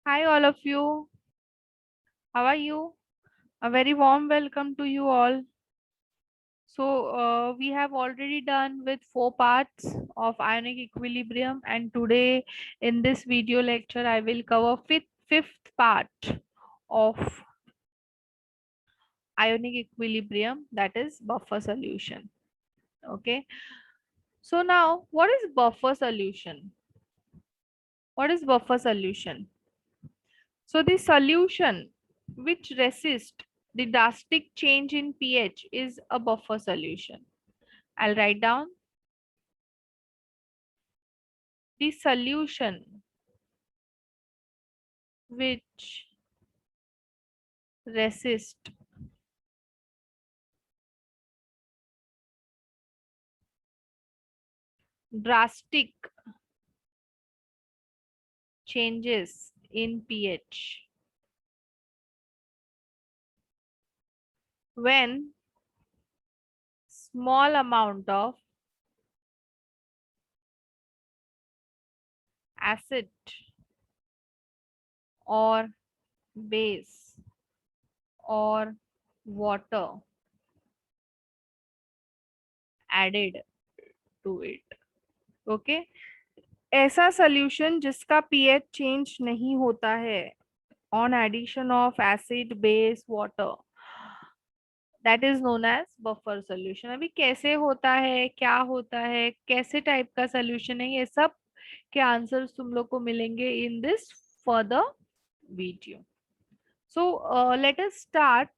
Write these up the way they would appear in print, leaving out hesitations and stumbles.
Hi, all of you. How are you? A very warm welcome to you all. We have already done with 4 parts of ionic equilibrium, and today in this video lecture, I will cover fifth part of ionic equilibrium, that is buffer solution. Okay. So now, what is buffer solution? What is buffer solution? So the solution which resists the drastic change in pH is a buffer solution. I'll write down the solution which resists drastic changes in pH when small amount of acid or base or water added to it. Okay. ऐसा solution जिसका pH change नहीं होता है on addition of acid base water, that is known as buffer solution. अभी कैसे होता है, क्या होता है, कैसे टाइप का solution है, ये सब के आंसर्स तुम लोग को मिलेंगे in this further video. So let us start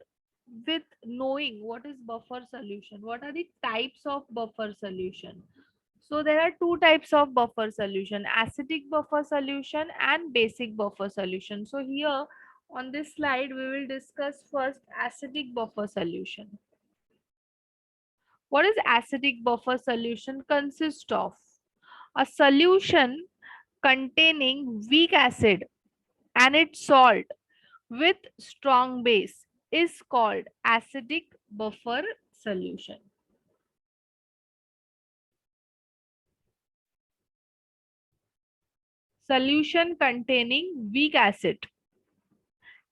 with knowing what is buffer solution. What are the types of buffer solution? So there are two types of buffer solution: acidic buffer solution and basic buffer solution. So here on this slide we will discuss first acidic buffer solution. What is acidic buffer solution consist of? A solution containing weak acid and its salt with strong base is called acidic buffer solution. Solution containing weak acid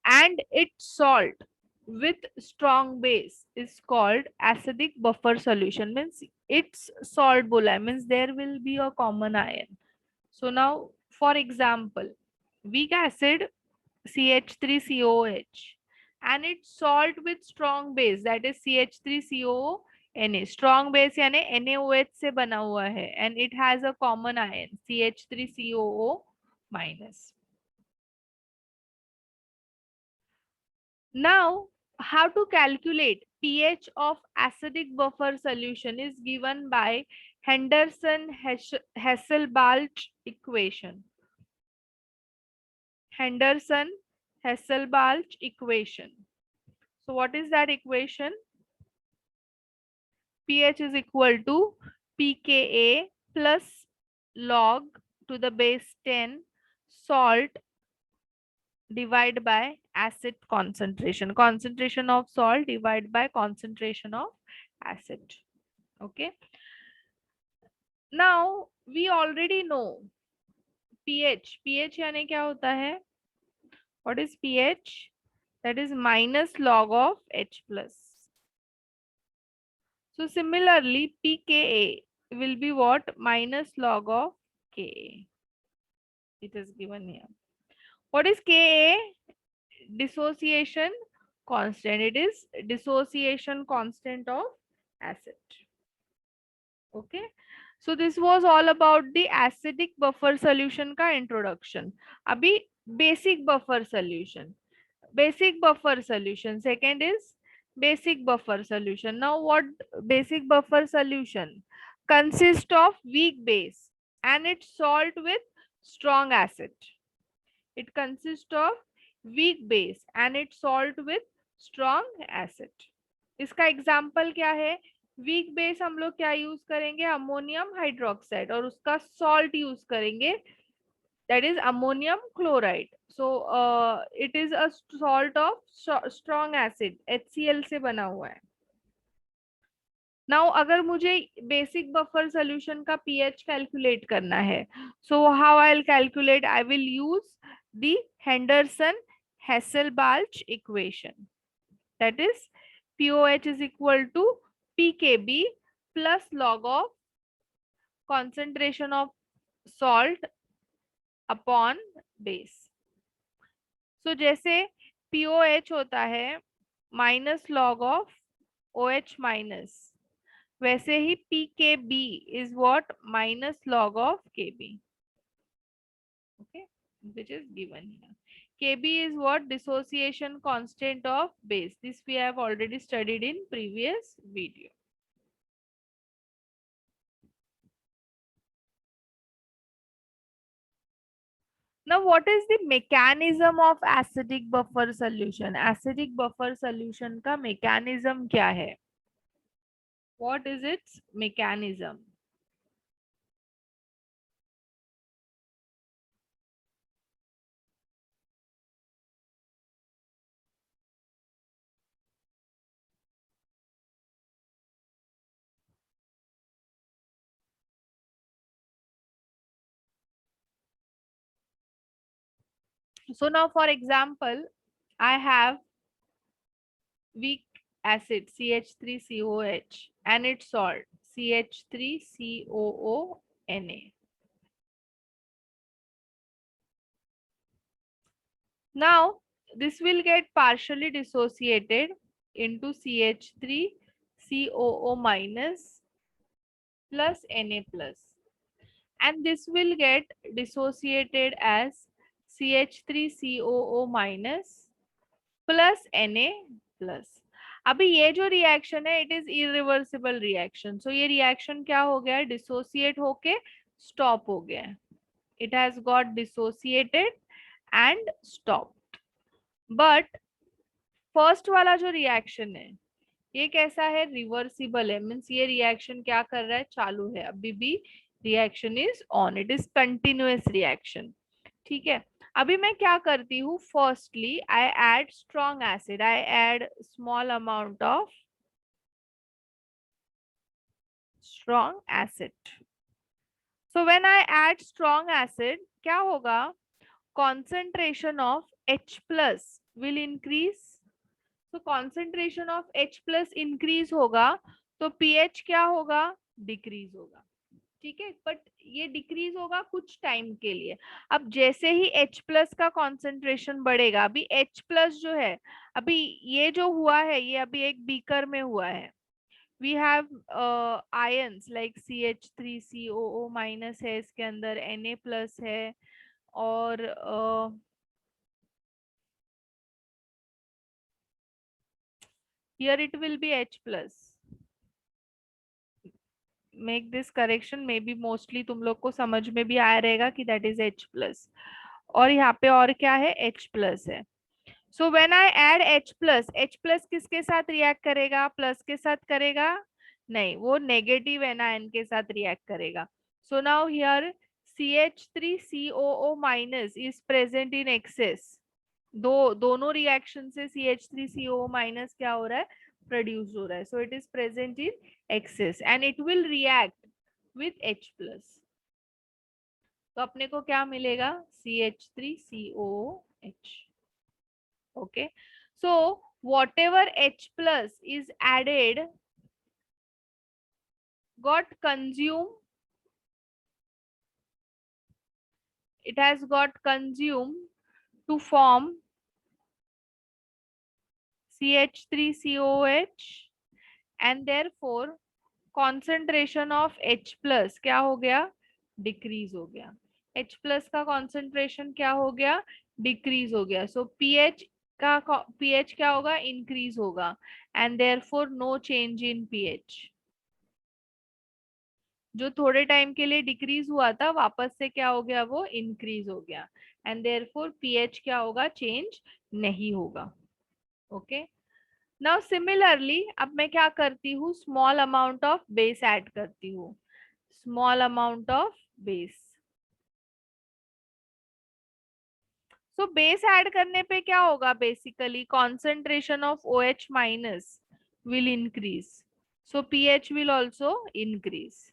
and its salt with strong base is called acidic buffer solution. Means its salt bola means there will be a common ion. So now for example, weak acid CH3COOH and its salt with strong base, that is CH3COO Na. Strong base यानी NaOH से बना हुआ है and it has a common ion CH3COO minus. Now, how to calculate pH of acidic buffer solution is given by Henderson-Hasselbalch equation. Henderson-Hasselbalch equation. So what is that equation? pH is equal to pKa plus log to the base 10 salt divided by acid concentration. Concentration of salt divided by concentration of acid. Okay. Now we already know pH. pH यानी क्या होता है? What is pH? That is minus log of H plus. So similarly, pKa will be what? Minus log of Ka. It is given here. What is Ka? Dissociation constant. It is dissociation constant of acid. Okay. So this was all about the acidic buffer solution का introduction. अभी basic buffer solution. Basic buffer solution. Second is basic buffer solution. Now what basic buffer solution consists of weak base and its salt with strong acid. It consists of weak base and its salt with strong acid. इसका example क्या है? Weak base हम लोग क्या use करेंगे? Ammonium hydroxide, और उसका salt use करेंगे, that is ammonium chloride. So it is a salt of strong acid, HCl से बना हुआ है. नाउ अगर मुझे बेसिक बफर सोल्यूशन का पीएच कैलकुलेट करना है, so how I will calculate? I will use the Henderson-Hasselbalch equation. That is POH is equal to pKb plus log of concentration of salt upon base. So जैसे POH होता है minus log of OH minus, वैसे ही pKb is what minus log of Kb. Okay, which is given here. Kb is what dissociation constant of base. This we have already studied in previous video. Now, what is the mechanism of acidic buffer solution? Acidic buffer solution का mechanism क्या है? What is its mechanism? So now, for example, I have weak acid CH3COH and its salt CH3COONA. Now this will get partially dissociated into CH3COO minus plus Na plus, and this will get dissociated as CH3COO minus plus Na plus. अभी ये जो reaction है it is irreversible reaction. सो ये reaction क्या हो गया है? Dissociate होके स्टॉप हो गया है. It has got dissociated and stopped. But first वाला जो रिएक्शन है ये कैसा है? रिवर्सिबल है. मीन्स ये रिएक्शन क्या कर रहा है? चालू है, अभी भी reaction is on. It is continuous reaction. ठीक है. अभी मैं क्या करती हूँ? Firstly I add strong acid. I add small amount of strong acid. So when I add strong acid क्या होगा? concentration of H plus will increase. So concentration of H plus increase होगा तो pH क्या होगा? Decrease होगा. ठीक है. But ये डिक्रीज होगा कुछ टाइम के लिए. अब जैसे ही H प्लस का कॉन्सेंट्रेशन बढ़ेगा, अभी H प्लस जो है, अभी ये जो हुआ है ये अभी एक बीकर में हुआ है. We have ions like CH3COO minus है, इसके अंदर Na प्लस है, और here it will be H plus. Make this correction, may be mostly तुम लोग को समझ में भी आया रहेगा कि दैट इज H प्लस. और यहाँ पे और क्या है? H प्लस है. सो when I add H plus किसके साथ रिएक्ट करेगा? प्लस के साथ करेगा? नहीं, वो नेगेटिव एनायन के साथ रिएक्ट करेगा. So now here CH3COO minus is present in excess. दोनों रिएक्शन से CH3COO माइनस क्या हो रहा है? प्रोड्यूस हो रहा है. So it is present in excess and it will react with H plus. तो अपने को क्या मिलेगा? CH3COOH. Okay, so whatever H plus is added got consumed. It has got consumed to form CH3COH, and therefore concentration of H plus क्या हो गया? Decrease हो गया. H plus का concentration क्या हो गया? डिक्रीज हो गया. So pH क्या होगा? इंक्रीज होगा, and therefore no change in pH. जो थोड़े टाइम के लिए डिक्रीज हुआ था वापस से क्या हो गया? वो इंक्रीज हो गया, एंड देयरफॉर pH क्या होगा? चेंज नहीं होगा. ओके. नाउ सिमिलरली अब मैं क्या करती हूँ? Small amount of base add करती हूँ. Small amount of base. So base add करने पे क्या होगा? Basically concentration of OH minus will increase, so pH will also increase.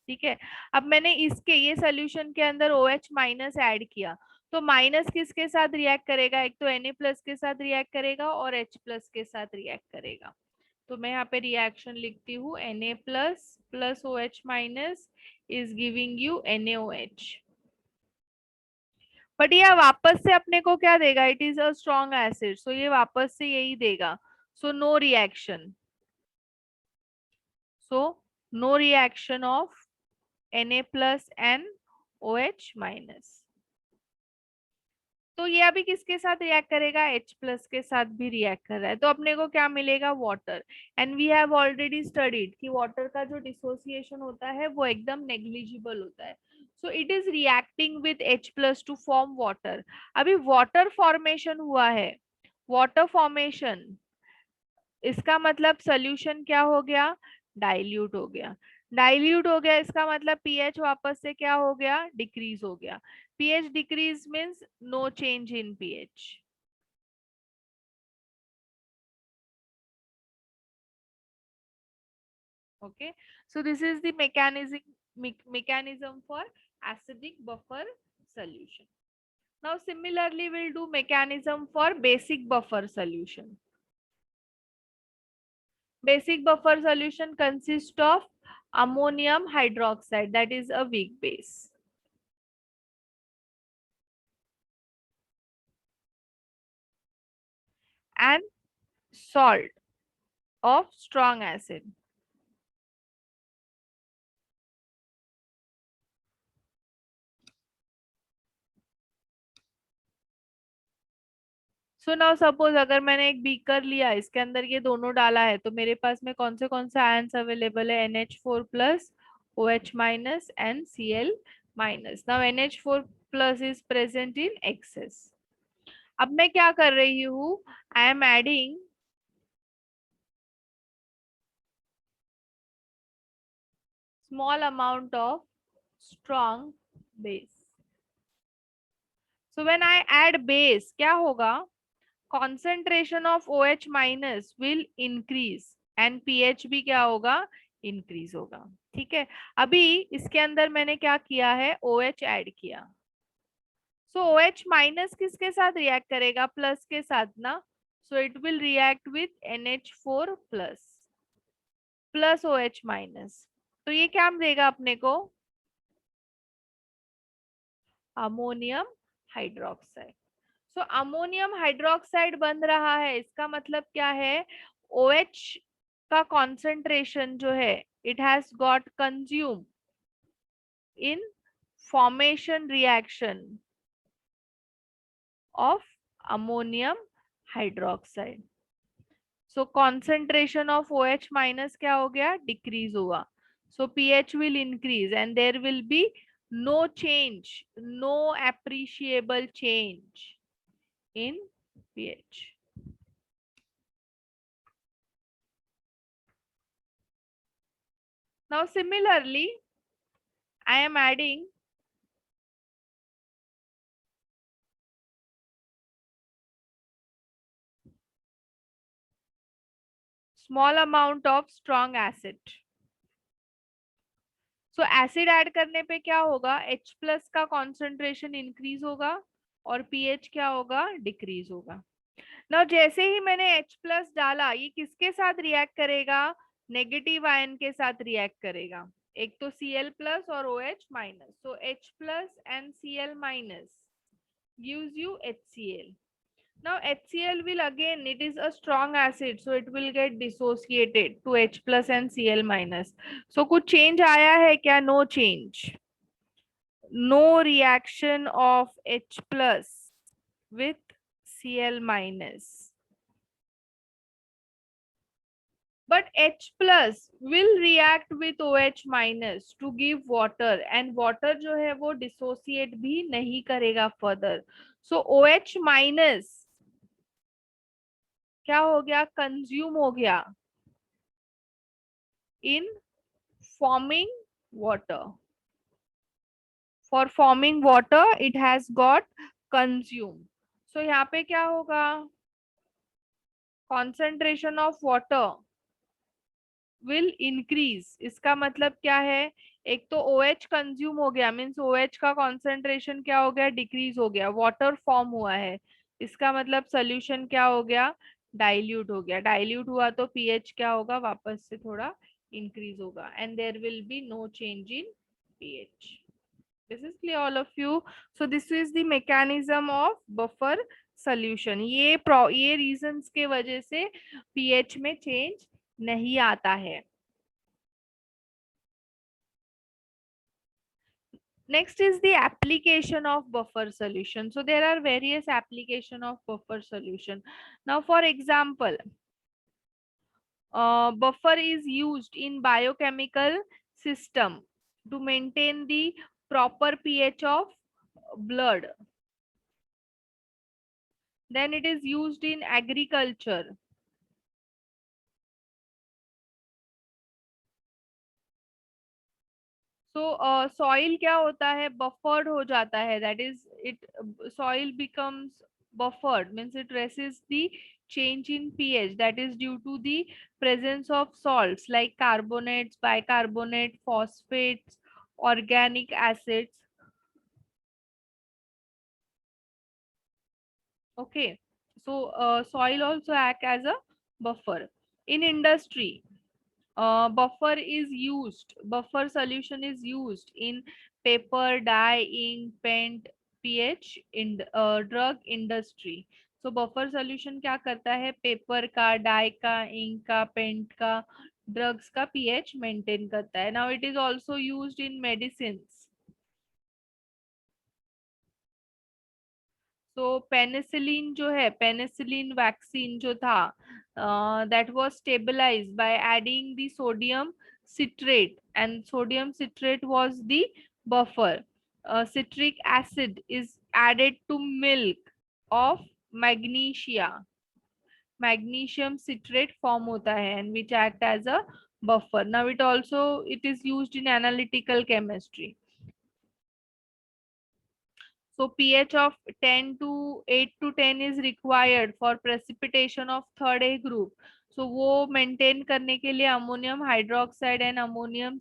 ठीक है। अब मैंने इसके ये सोल्यूशन के अंदर OH माइनस ऐड किया, तो माइनस किसके साथ रिएक्ट करेगा? एक तो Na प्लस के साथ रिएक्ट करेगा और H प्लस के साथ रिएक्ट करेगा। तो मैं यहाँ पे रिएक्शन लिखती हूँ, Na plus plus OH minus is giving you NaOH। But ये वापस से अपने को क्या देगा? It is a strong acid, so ये वापस से यही देगा, so no reaction, so no reaction of Na plus and OH minus. तो ये अभी किसके साथ रिएक्ट करेगा? H प्लस के साथ भी रिएक्ट कर रहा है, तो अपने को क्या मिलेगा? Water. And we have already studied कि वाटर का जो डिसोसिएशन होता है वो एकदम नेग्लिजिबल होता है। So it is reacting with H plus two form water. अभी वाटर फॉर्मेशन हुआ है, वाटर फॉर्मेशन, इसका मतलब सोल्यूशन क्या हो गया? डाइल्यूट हो गया। डाइल्यूट हो गया, इसका मतलब पीएच वापस से क्या हो गया? डिक्रीज हो गया। pH decrease means no change in pH. Okay, so this is the mechanism for acidic buffer solution. Now similarly we'll do mechanism for basic buffer solution. Basic buffer solution consists of ammonium hydroxide, that is a weak base, and salt of strong acid. So now suppose अगर मैंने एक beaker लिया, इसके अंदर ये दोनों डाला है, तो मेरे पास में कौन से आयंस अवेलेबल है? NH4 plus, OH minus and Cl minus. Now NH4 plus is present in excess. अब मैं क्या कर रही हूँ? I am adding small amount of strong base. So when I add base, क्या होगा? concentration of OH minus will increase and pH भी क्या होगा? increase होगा। ठीक है, अभी इसके अंदर मैंने क्या किया है? OH ऐड किया, सो OH माइनस किसके साथ रिएक्ट करेगा? प्लस के साथ ना, so it will react with NH4 plus plus OH minus. तो ये क्या देगा अपने को? Ammonium hydroxide. So ammonium hydroxide बन रहा है, इसका मतलब क्या है? OH का कॉन्सेंट्रेशन जो है, it has got consume in formation reaction of ammonium hydroxide. So concentration of OH minus क्या हो गया? डिक्रीज हुआ, so pH will increase and there will be no change, no appreciable change in pH. Now similarly, I am adding small amount of strong acid. So acid add करने पे क्या होगा? H plus का concentration increase होगा और pH क्या होगा? Decrease होगा। ना जैसे ही मैंने H प्लस डाला, ये किसके साथ रिएक्ट करेगा? नेगेटिव आयन के साथ रिएक्ट करेगा, एक तो Cl प्लस और OH minus. So H plus and Cl minus gives you HCl. Now HCl will again, it is a strong acid, so it will get dissociated to H plus and Cl minus. So कुछ change आया है क्या? No change. No reaction of H plus with Cl minus. But H plus will react with OH minus to give water, and water जो है वो dissociate भी नहीं करेगा further. So OH minus क्या हो गया? कंज्यूम हो गया in forming water. For forming water it has got consumed. So यहाँ पे क्या होगा? concentration of water will increase, इसका मतलब क्या है? एक तो OH कंज्यूम हो गया, मीन्स OH का कॉन्सेंट्रेशन क्या हो गया, डिक्रीज हो गया, वाटर फॉर्म हुआ है, इसका मतलब सोल्यूशन क्या हो गया, डाइल्यूट हो गया। डाइल्यूट हुआ तो पीएच क्या होगा, वापस से थोड़ा इंक्रीज होगा, and there will be no change in pH. This is clear all of you. So this is the mechanism of buffer solution. ये रीजंस के वजह से पीएच में चेंज नहीं आता है। Next is the application of buffer solution. So there are various application of buffer solution. Now, for example, buffer is used in biochemical system to maintain the proper pH of blood. Then it is used in agriculture. So soil क्या होता है, buffered हो जाता है, that is it, soil becomes buffered, means it resists the change in pH, that is due to the presence of salts like carbonates, bicarbonate, phosphates, organic acids. Okay, so soil also act as a buffer. In industry, buffer solution is used in paper, dye, ink, paint, pH in drug industry. So buffer solution क्या करता है, paper का, die का, ink का, paint का, drugs का pH maintain करता है। Now it is also used in medicines. तो पेनिसिलिन जो है, पेनिसिलिन वैक्सीन जो था, that was stabilised by adding the sodium citrate, and sodium citrate was the buffer. Citric acid is added to milk of magnesia, magnesium citrate form hota hai, and which act as a buffer. Now it is used in analytical chemistry. So pH of 10 to 8 to 10 is required for precipitation of third A group. So वो maintain करने के लिए ammonium hydroxide and ammonium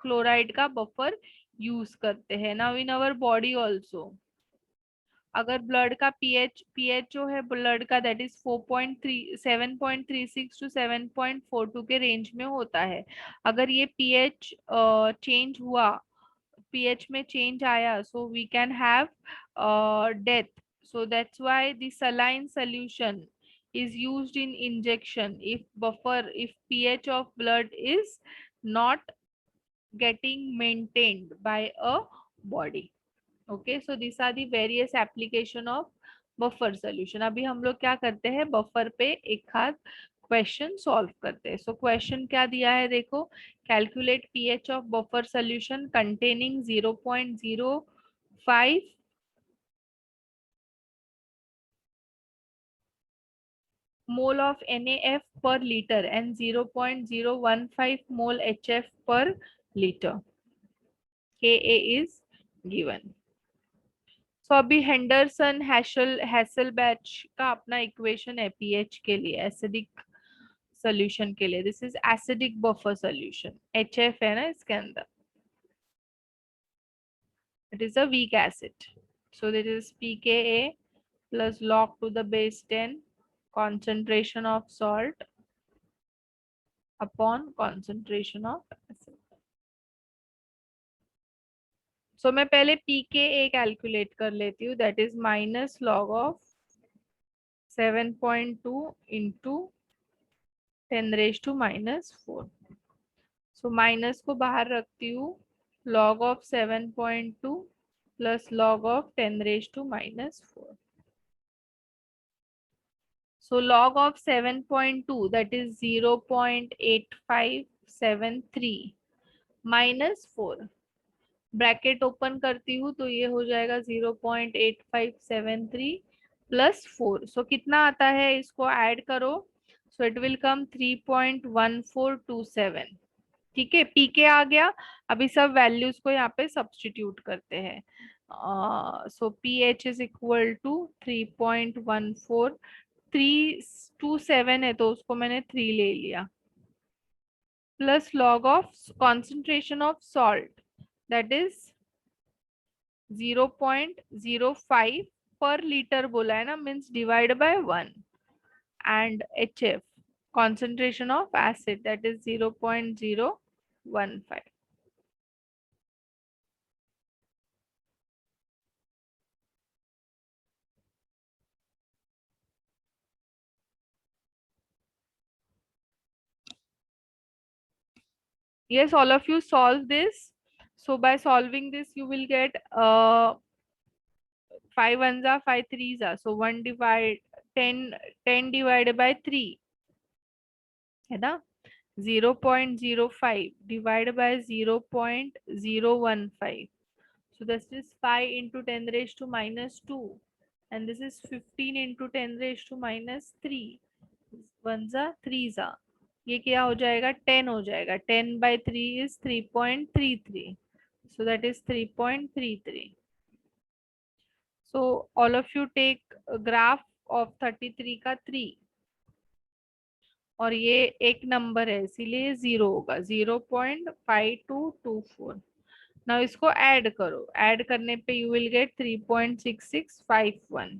chloride का buffer use करते हैं। Now in our body also, अगर blood का pH pH जो है ब्लड का, दैट इज 7.36 टू 7.42 के रेंज में होता है। अगर ये पीएच चेंज हुआ, pH में change आया, so we can have death. So that's why the saline solution is used in injection if pH of blood is not getting maintained by a body. Okay, so these are the various application of buffer solution. अभी हम लोग क्या करते हैं, buffer पे एक आध question solve करते हैं। सो क्वेश्चन क्या दिया है देखो, calculate pH of buffer solution containing 0.05 mole of NaF per liter and 0.015 mole HF per liter. Ka is given. सो अभी हेंडरसन हैसलबैच का अपना इक्वेशन है पीएच के लिए, एसिडिक सोल्यूशन के लिए। This is acidic buffer solution, HF है ना इसके अंदर, it is a weak acid. So this is pKa plus log to the base 10 concentration of salt upon concentration of acid. सो मैं पहले pKa कैलकुलेट कर लेती हूँ, that is minus log of 7.2 into 10⁻⁻⁴। So minus को बाहर रखती हूँ, log of 7.2 plus log of 10⁻⁻⁴. So log of 7.2, that is 0.8573 minus 4, bracket open करती हूँ तो ये हो जाएगा 0.8573 प्लस 4। सो कितना आता है, इसको ऐड करो, सो इट विल कम 3.1427। ठीक है, पीके आ गया। अभी सब वैल्यूज को यहाँ पे सब्स्टिट्यूट करते हैं। So pH is equal to 3.14, 327 है तो उसको मैंने 3 ले लिया, plus log of concentration of salt, that is 0.05 per liter बोला है ना, means divide by 1, and HF concentration of acid, that is 0.015. Yes, all of you solve this. So by solving this, you will get 5 ones are 5 threes are. So 1 divide 10, 10 divided by 3 है ना, 0.05 divided by 0.015. So this is 5 into 10 raised to minus 2, and this is 15 into 10 raised to minus 3. Ones are threes are. ये क्या हो जाएगा, 10 हो जाएगा. 10 by 3 is 3.33. So that is 3.33. So all of you take a graph of 33 का 3, और ये एक नंबर है इसीलिए 0 होगा, 0.5224. नाउ इसको ऐड करो, ऐड करने पे you will get 3.6651,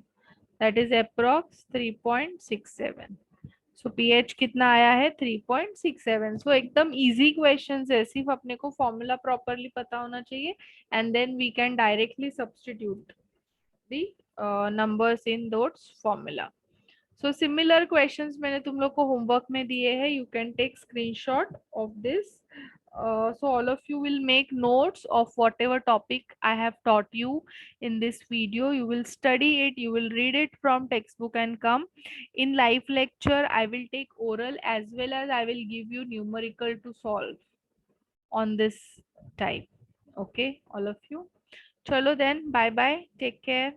that is approx 3.67. So pH कितना आया है, 3.67. सो एकदम इजी क्वेश्चंस है, सिर्फ अपने को फॉर्मूला प्रॉपरली पता होना चाहिए, and then we can directly substitute the numbers in those formula. So similar questions मैंने तुम लोग को होमवर्क में दिए हैं, you can take screenshot of this. So all of you will make notes of whatever topic I have taught you in this video. You will study it, you will read it from textbook and come in live lecture. I will take oral as well as I will give you numerical to solve on this type. Okay, all of you. Chalo then, bye bye, take care.